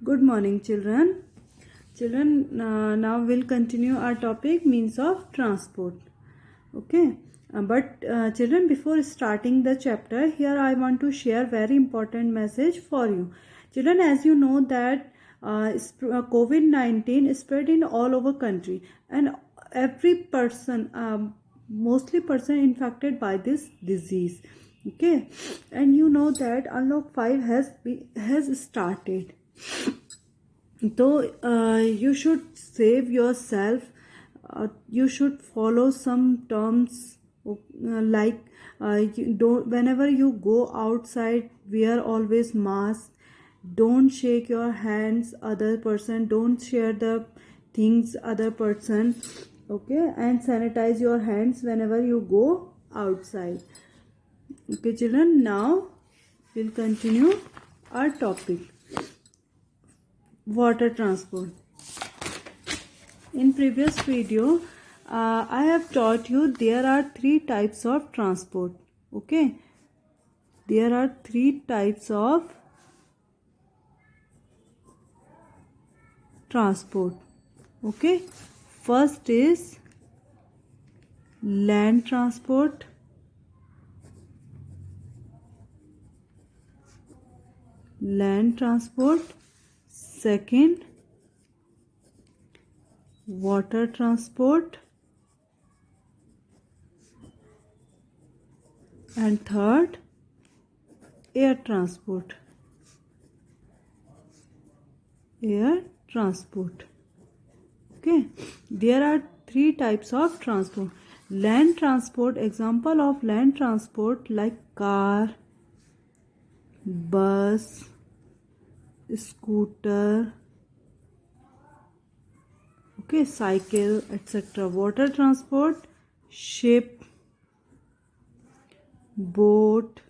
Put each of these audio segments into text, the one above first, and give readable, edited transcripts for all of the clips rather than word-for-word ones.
Good morning, children. Now we'll continue our topic means of transport. Okay. Children, before starting the chapter, here I want to share very important message for you. Children, as you know that COVID-19 is spread in all over country, and every person, mostly person infected by this disease. Okay, and you know that unlock 5 has started. So you should save yourself. You should follow some terms like you don't, whenever you go outside, wear always mask. Don't shake your hands other person. Don't share the things other person. Okay, and sanitize your hands whenever you go outside. Okay, children. Now we'll continue our topic. Water transport. In previous video, I have taught you there are 3 types of transport. Okay, there are 3 types of transport. Okay, first is land transport. Second, water transport, and third, air transport. Okay, there are 3 types of transport. Land transport, example of land transport like car, bus, scooter, okay, cycle, etc. Water transport, ship, boat.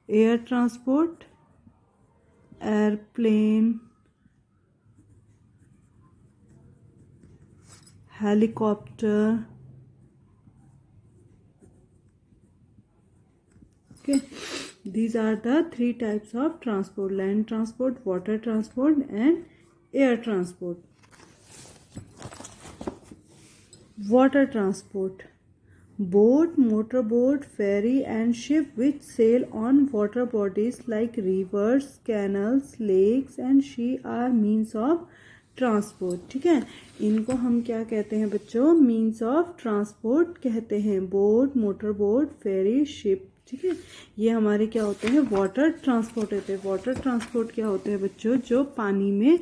Air transport, airplane, helicopter. Okay, these are the 3 types of transport: land transport, water transport, and air transport. Water transport: boat, motorboat, ferry, and ship which sail on water bodies like rivers, canals, lakes, and sea are means of transport. ठीक है, इनको हम क्या कहते हैं बच्चों? Means of transport कहते हैं. बोट, मोटर बोट, फेरी, शिप. ठीक है, ये हमारे क्या होते हैं? वाटर ट्रांसपोर्ट होते हैं. वाटर ट्रांसपोर्ट क्या होते हैं बच्चों? जो पानी में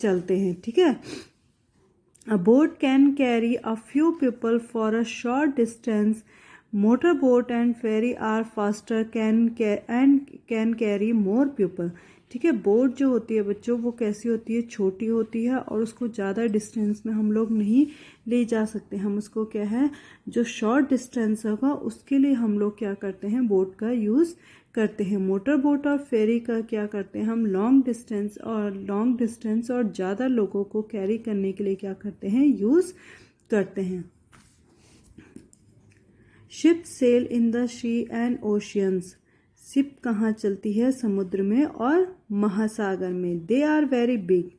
चलते हैं. ठीक है, a boat can carry a few people for a short distance. Motorboat and ferry are faster and can carry more people. ठीक है, बोट जो होती है बच्चों वो कैसी होती है? छोटी होती है और उसको ज़्यादा डिस्टेंस में हम लोग नहीं ले जा सकते. हम उसको क्या है, जो शॉर्ट डिस्टेंस होगा उसके लिए हम लोग क्या करते हैं? बोट का यूज़ करते हैं. मोटर बोट और फेरी का क्या करते हैं? हम लॉन्ग डिस्टेंस और ज़्यादा लोगों को कैरी करने के लिए क्या करते हैं? यूज़ करते हैं. Ship sail in the sea and oceans. Ship कहाँ चलती है? समुद्र में और महासागर में. They are very big.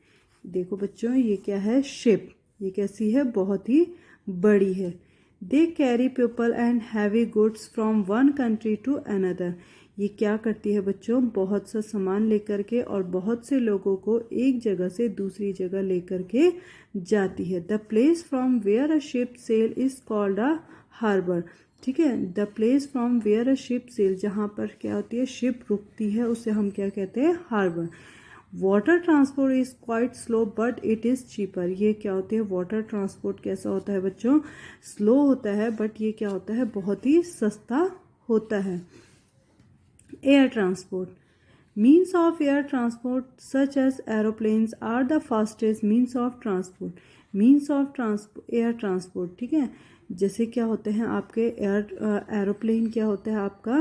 देखो बच्चों, ये क्या है? शिप. ये कैसी है? बहुत ही बड़ी है. They carry people and heavy goods from one country to another. ये क्या करती है बच्चों? बहुत सा सामान लेकर के और बहुत से लोगों को एक जगह से दूसरी जगह लेकर के जाती है. The place from where a ship sail is called a harbour. ठीक है, the place from where a ship sail, जहाँ पर क्या होती है? शिप रुकती है, उसे हम क्या कहते हैं? Harbour. Water transport is quite slow but it is cheaper. ये क्या होती है? वाटर ट्रांसपोर्ट कैसा होता है बच्चों? स्लो होता है बट ये क्या होता है? बहुत ही सस्ता होता है. Air transport. Means of air transport such as aeroplanes are the fastest means of transport. Means of air transport. ठीक है, जैसे क्या होते हैं आपके एरोप्लेन क्या होता है आपका?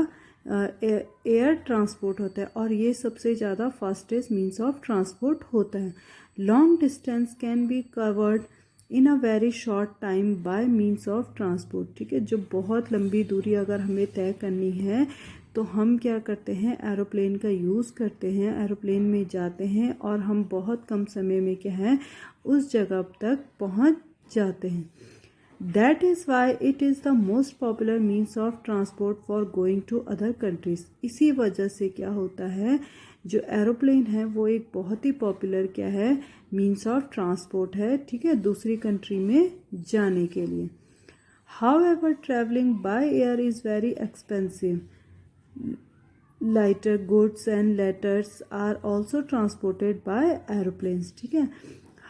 एयर ट्रांसपोर्ट होता है और ये सबसे ज़्यादा फास्टेस्ट मीन्स ऑफ ट्रांसपोर्ट होता है. Long distance can be covered in a very short time bye means of transport. ठीक है, जो बहुत लंबी दूरी अगर हमें तय करनी है तो हम क्या करते हैं, एरोप्लेन का यूज़ करते हैं, एरोप्लेन में जाते हैं और हम बहुत कम समय में क्या है उस जगह तक पहुंच जाते हैं। That is why it is the most popular means of transport for going to other countries। इसी वजह से क्या होता है, जो एरोप्लेन है वो एक बहुत ही पॉपुलर क्या है मीन्स ऑफ ट्रांसपोर्ट है, ठीक है, दूसरी कंट्री में जाने के लिए। However, traveling by air is very expensive। Lighter goods and letters are also transported by aeroplanes, ठीक है।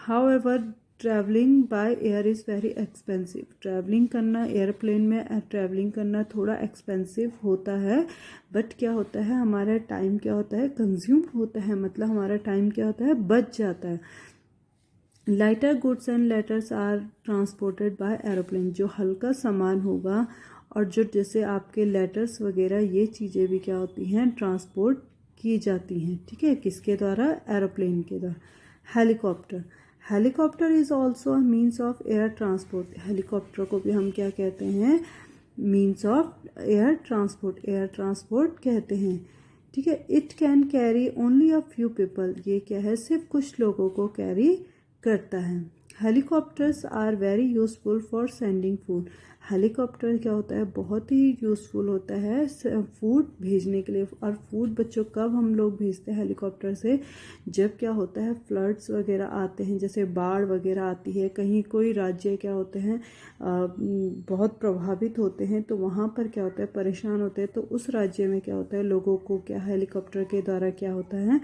However, travelling by air is very expensive. Travelling करना, एयरप्लेन में ट्रैवलिंग करना थोड़ा एक्सपेंसिव होता है, बट क्या होता है हमारा टाइम क्या होता है कंज्यूम होता है, मतलब हमारा टाइम क्या होता है बच जाता है। Lighter goods and letters are transported by aeroplane. जो हल्का सामान होगा और जो जैसे आपके लेटर्स वगैरह ये चीज़ें भी क्या होती हैं ट्रांसपोर्ट की जाती हैं, ठीक है, किसके द्वारा, एरोप्लेन के द्वारा। Helicopter, helicopter is also a means of air transport. Helicopter को भी हम क्या कहते हैं, मीन्स ऑफ एयर ट्रांसपोर्ट कहते हैं, ठीक है। It can carry only a few people. ये क्या है सिर्फ कुछ लोगों को कैरी करता है। Helicopters are very useful for sending food. Helicopter क्या होता है बहुत ही यूज़फुल होता है फूड भेजने के लिए। और फूड बच्चों कब हम लोग भेजते हैं हेलीकॉप्टर से, जब क्या होता है फ्लड्स वगैरह आते हैं, जैसे बाढ़ वगैरह आती है, कहीं कोई राज्य क्या होते हैं बहुत प्रभावित होते हैं, तो वहाँ पर क्या होता है परेशान होते हैं, तो उस राज्य में क्या होता है लोगों को क्या हेलीकॉप्टर के द्वारा क्या होता है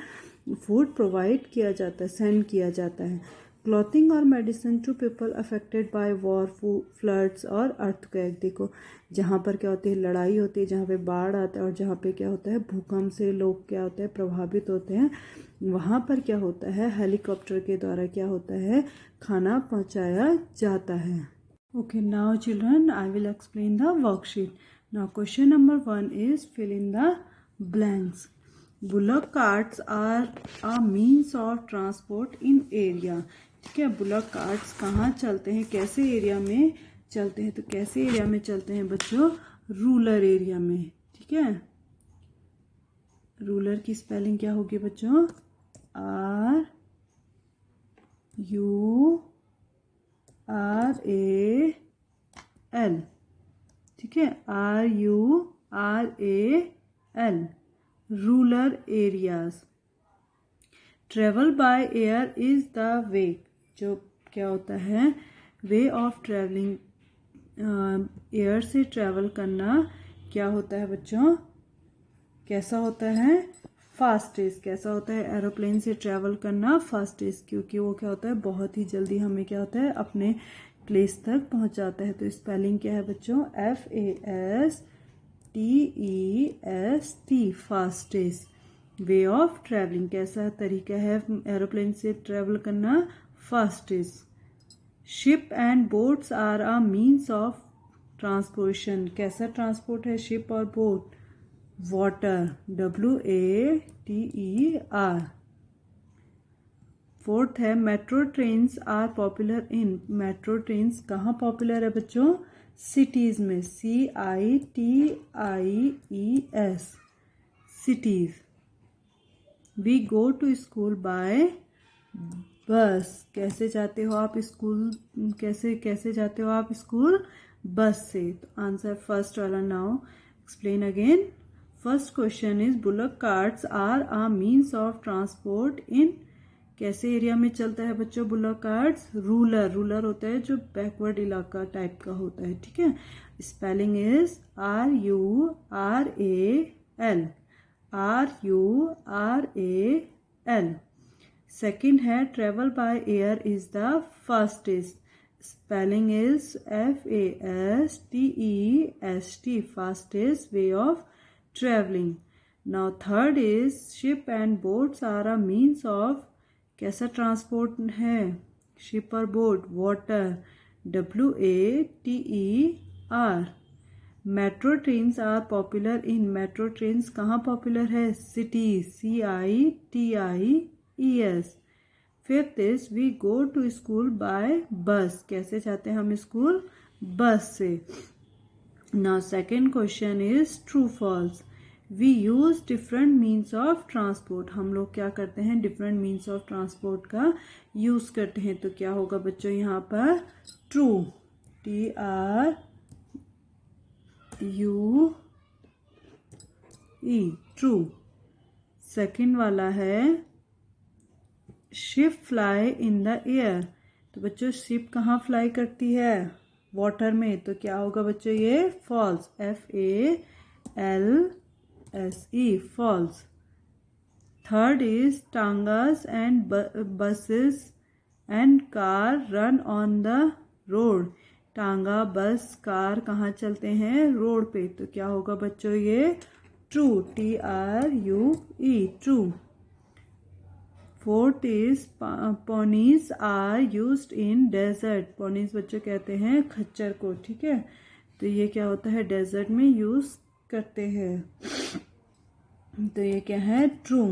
फूड प्रोवाइड किया जाता है, सेंड किया जाता है। क्लॉथिंग और medicine to people affected by war, floods और अर्थक्वेक। देखो जहाँ पर क्या होती है लड़ाई होती है, जहाँ पे बाढ़ आता है और जहाँ पे क्या होता है भूकंप से लोग क्या होते हैं प्रभावित होते हैं, वहाँ पर क्या होता है हेलीकॉप्टर के द्वारा क्या होता है खाना पहुँचाया जाता है। Okay, now children I will explain the worksheet. Now question number 1 is fill in the blanks. Bullock carts are a means of transport in area, ठीक है। बुलक कार्ट्स कहाँ चलते हैं, कैसे एरिया में चलते हैं, तो कैसे एरिया में चलते हैं बच्चों, रूरल एरिया में, ठीक है। रूरल की स्पेलिंग क्या होगी बच्चों, RURAL, ठीक है, RURAL, rural areas. Travel by air is the way, जो क्या होता है वे ऑफ ट्रेवलिंग, एयर से ट्रैवल करना क्या होता है बच्चों, कैसा होता है फास्टेस्ट। कैसा होता है एरोप्लेन से ट्रैवल करना फास्टेस्ट, क्योंकि वो क्या होता है बहुत ही जल्दी हमें क्या होता है अपने प्लेस तक पहुंचाता है। तो स्पेलिंग क्या है बच्चों, FASTEST, fastest. Way of travelling, कैसा तरीका है एरोप्लेन से ट्रैवल करना, fastest. Ship and boats are a means of transportation, कैसा ट्रांसपोर्ट है शिप और बोट, वाटर, WATER। फोर्थ है metro trains are popular in, metro trains कहाँ पॉपुलर है बच्चों, सिटीज में, CITIES, cities. We go to school by bus, कैसे जाते हो आप स्कूल, कैसे जाते हो आप स्कूल, बस से। तो आंसर फर्स्ट वाला। Now explain again. First question is bullock carts are a means of transport in, कैसे एरिया में चलता है बच्चों बुलक कार्ट्स, रूरल होता है जो बैकवर्ड इलाका टाइप का होता है, ठीक है। Spelling is RURAL। सेकेंड है travel by air is the fastest, spelling is FASTEST, fastest way of traveling. Now third is ship and boats are a means of, कैसा ट्रांसपोर्ट है शिप और boat, water, WATER। Metro trains are popular in, metro trains कहाँ popular है, cities, CITIES। Fifth is we go to school by bus, कैसे जाते हैं हम school, bus से। Now second question is true false, we use different means of transport, हम लोग क्या करते हैं, डिफरेंट मीन्स ऑफ ट्रांसपोर्ट का यूज करते हैं। तो क्या होगा बच्चों यहाँ पर, ट्रू, TRUE, ट्रू। सेकंड वाला है ship fly in the air, तो बच्चों शिप कहाँ फ्लाई करती है, वाटर में, तो क्या होगा बच्चों ये false, FALSE, false. Third is tangas and buses and car run on the road, tanga bus car कहाँ चलते हैं, रोड पे, तो क्या होगा बच्चों ये true, TRUE, true. Fourth is ponies are used in desert, ponies बच्चों कहते हैं खच्चर को, ठीक है, तो ये क्या होता है, डेजर्ट में यूज करते हैं, तो ये क्या है, true.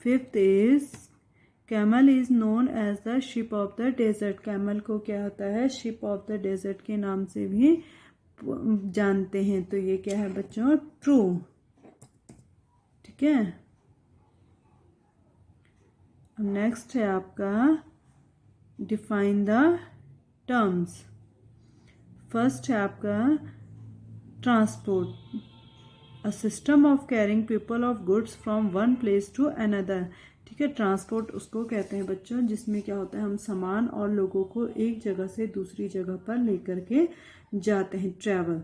Fifth is camel is known as the ship of the desert, camel को क्या होता है, शिप ऑफ द डेजर्ट के नाम से भी जानते हैं, तो ये क्या है बच्चों, ट्रू, ठीक है। नेक्स्ट है आपका डिफाइन द टर्म्स। फर्स्ट है आपका transport, a system of carrying people of goods from one place to another, ठीक है, ट्रांसपोर्ट उसको कहते हैं बच्चों जिसमें क्या होता है, हम सामान और लोगों को एक जगह से दूसरी जगह पर लेकर के जाते हैं, travel.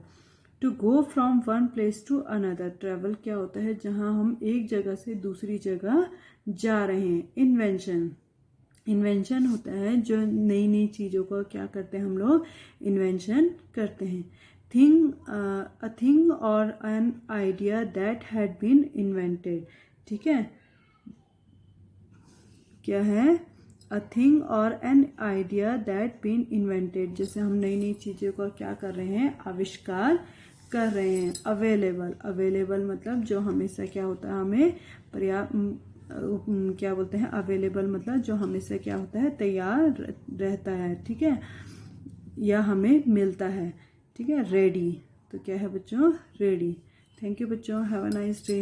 To go from one place to another, travel क्या होता है, जहां हम एक जगह से दूसरी जगह जा रहे हैं। इन्वेंशन, इन्वेंशन होता है जो नई नई चीज़ों को क्या करते हैं हम लोग, इन्वेंशन करते हैं। Thing, a thing or an idea that had been invented, ठीक है, क्या है, a thing or an idea that been invented, जैसे हम नई नई चीज़ों का क्या कर रहे हैं, आविष्कार कर रहे हैं। अवेलेबल, अवेलेबल मतलब जो हमेशा क्या होता है, हमें पर्याप्त, क्या बोलते हैं, अवेलेबल मतलब जो हमेशा क्या होता है, तैयार रहता है, ठीक है, या हमें मिलता है, ठीक है। रेडी, तो क्या है बच्चों, रेडी। थैंक यू बच्चों, हैव अ नाइस डे।